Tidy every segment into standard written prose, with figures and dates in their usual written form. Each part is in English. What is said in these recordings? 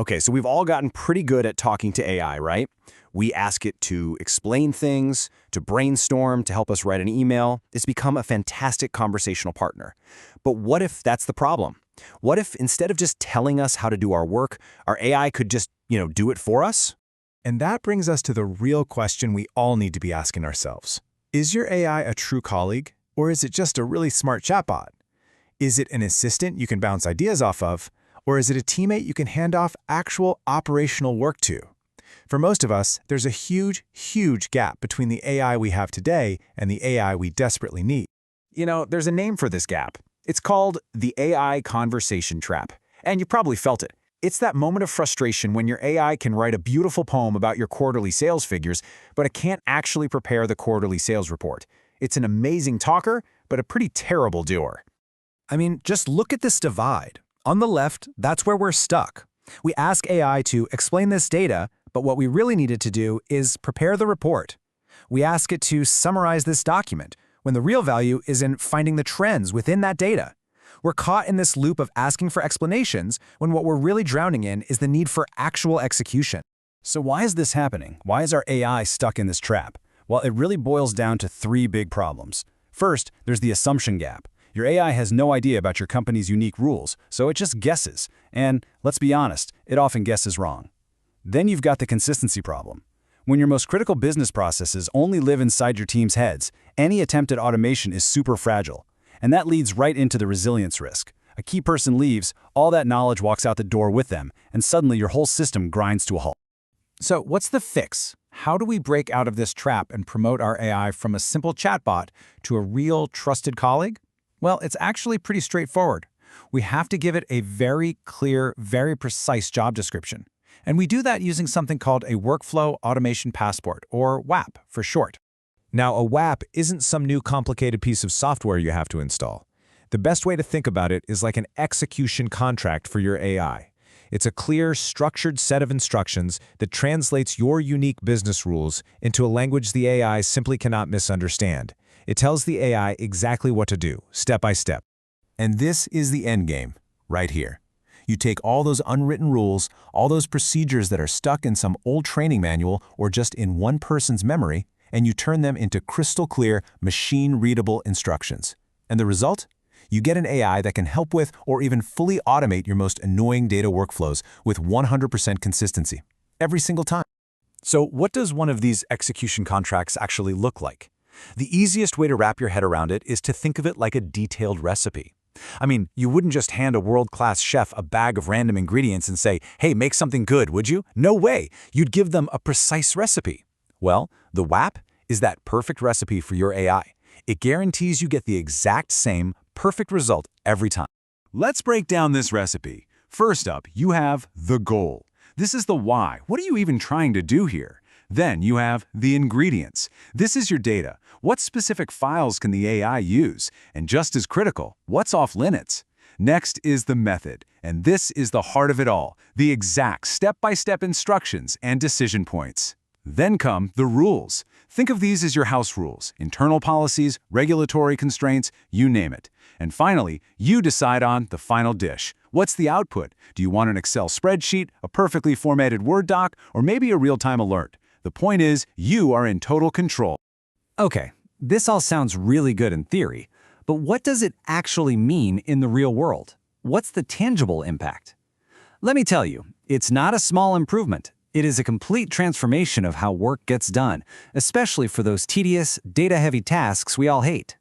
Okay, so we've all gotten pretty good at talking to AI, right? We ask it to explain things, to brainstorm, to help us write an email. It's become a fantastic conversational partner. But what if that's the problem? What if instead of just telling us how to do our work, our AI could just, do it for us? And that brings us to the real question we all need to be asking ourselves. Is your AI a true colleague, or is it just a really smart chatbot? Is it an assistant you can bounce ideas off of, or is it a teammate you can hand off actual operational work to? For most of us, there's a huge, huge gap between the AI we have today and the AI we desperately need. There's a name for this gap. It's called the AI conversation trap. And you probably felt it. It's that moment of frustration when your AI can write a beautiful poem about your quarterly sales figures, but it can't actually prepare the quarterly sales report. It's an amazing talker, but a pretty terrible doer. I mean, just look at this divide. On the left, that's where we're stuck. We ask AI to explain this data, but what we really needed to do is prepare the report. We ask it to summarize this document, when the real value is in finding the trends within that data. We're caught in this loop of asking for explanations when what we're really drowning in is the need for actual execution. So why is this happening? Why is our AI stuck in this trap? Well, it really boils down to three big problems. First, there's the assumption gap. Your AI has no idea about your company's unique rules, so it just guesses. And let's be honest, it often guesses wrong. Then you've got the consistency problem. When your most critical business processes only live inside your team's heads, any attempt at automation is super fragile. And that leads right into the resilience risk. A key person leaves, all that knowledge walks out the door with them, and suddenly your whole system grinds to a halt. So what's the fix? How do we break out of this trap and promote our AI from a simple chatbot to a real trusted colleague? Well, it's actually pretty straightforward. We have to give it a very clear, very precise job description. And we do that using something called a Workflow Automation Passport, or WAP for short. Now, a WAP isn't some new complicated piece of software you have to install. The best way to think about it is like an execution contract for your AI. It's a clear, structured set of instructions that translates your unique business rules into a language the AI simply cannot misunderstand. It tells the AI exactly what to do, step by step. And this is the end game, right here. You take all those unwritten rules, all those procedures that are stuck in some old training manual or just in one person's memory, and you turn them into crystal clear, machine-readable instructions. And the result? You get an AI that can help with or even fully automate your most annoying data workflows with 100% consistency, every single time. So what does one of these execution contracts actually look like? The easiest way to wrap your head around it is to think of it like a detailed recipe. I mean, you wouldn't just hand a world-class chef a bag of random ingredients and say, hey, make something good, would you? No way. You'd give them a precise recipe. Well, the WAP is that perfect recipe for your AI. It guarantees you get the exact same perfect result every time. Let's break down this recipe. First up, you have the goal. This is the why. What are you even trying to do here? Then you have the ingredients. This is your data. What specific files can the AI use? And just as critical, what's off limits? Next is the method, and this is the heart of it all, the exact step-by-step instructions and decision points. Then come the rules. Think of these as your house rules, internal policies, regulatory constraints, you name it. And finally, you decide on the final dish. What's the output? Do you want an Excel spreadsheet, a perfectly formatted Word doc, or maybe a real-time alert? The point is, you are in total control. Okay, this all sounds really good in theory, but what does it actually mean in the real world? What's the tangible impact? Let me tell you, it's not a small improvement. It is a complete transformation of how work gets done, especially for those tedious, data-heavy tasks we all hate.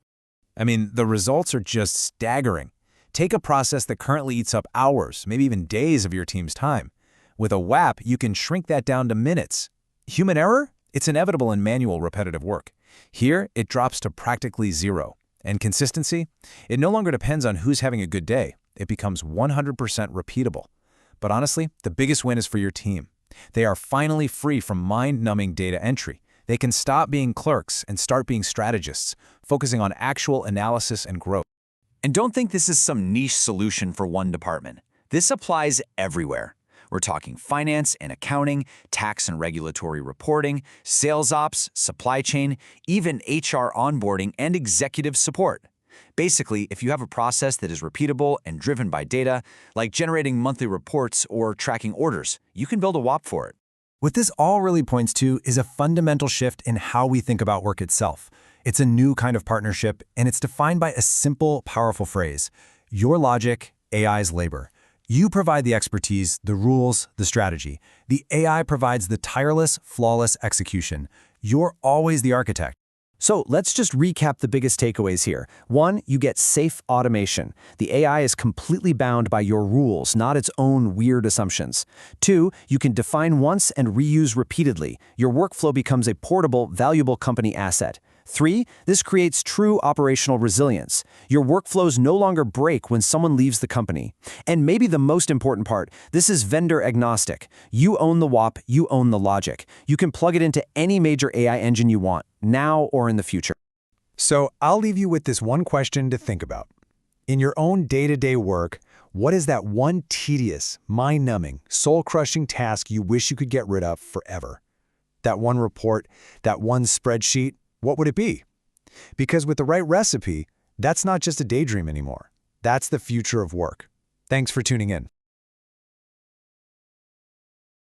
I mean, the results are just staggering. Take a process that currently eats up hours, maybe even days of your team's time. With a WAP, you can shrink that down to minutes. Human error? It's inevitable in manual repetitive work. Here, it drops to practically zero. And consistency? It no longer depends on who's having a good day. It becomes 100% repeatable. But honestly, the biggest win is for your team. They are finally free from mind-numbing data entry. They can stop being clerks and start being strategists, focusing on actual analysis and growth. And don't think this is some niche solution for one department. This applies everywhere. We're talking finance and accounting, tax and regulatory reporting, sales ops, supply chain, even HR onboarding and executive support. Basically, if you have a process that is repeatable and driven by data, like generating monthly reports or tracking orders, you can build a WAP for it. What this all really points to is a fundamental shift in how we think about work itself. It's a new kind of partnership, and it's defined by a simple, powerful phrase: your logic, AI's labor. You provide the expertise, the rules, the strategy. The AI provides the tireless, flawless execution. You're always the architect. So let's just recap the biggest takeaways here. 1, you get safe automation. The AI is completely bound by your rules, not its own weird assumptions. 2, you can define once and reuse repeatedly. Your workflow becomes a portable, valuable company asset. 3, this creates true operational resilience. Your workflows no longer break when someone leaves the company. And maybe the most important part, this is vendor agnostic. You own the WAP, you own the logic. You can plug it into any major AI engine you want, now or in the future. So I'll leave you with this one question to think about. In your own day-to-day work, what is that one tedious, mind-numbing, soul-crushing task you wish you could get rid of forever? That one report, that one spreadsheet, what would it be? Because with the right recipe, that's not just a daydream anymore. That's the future of work. Thanks for tuning in.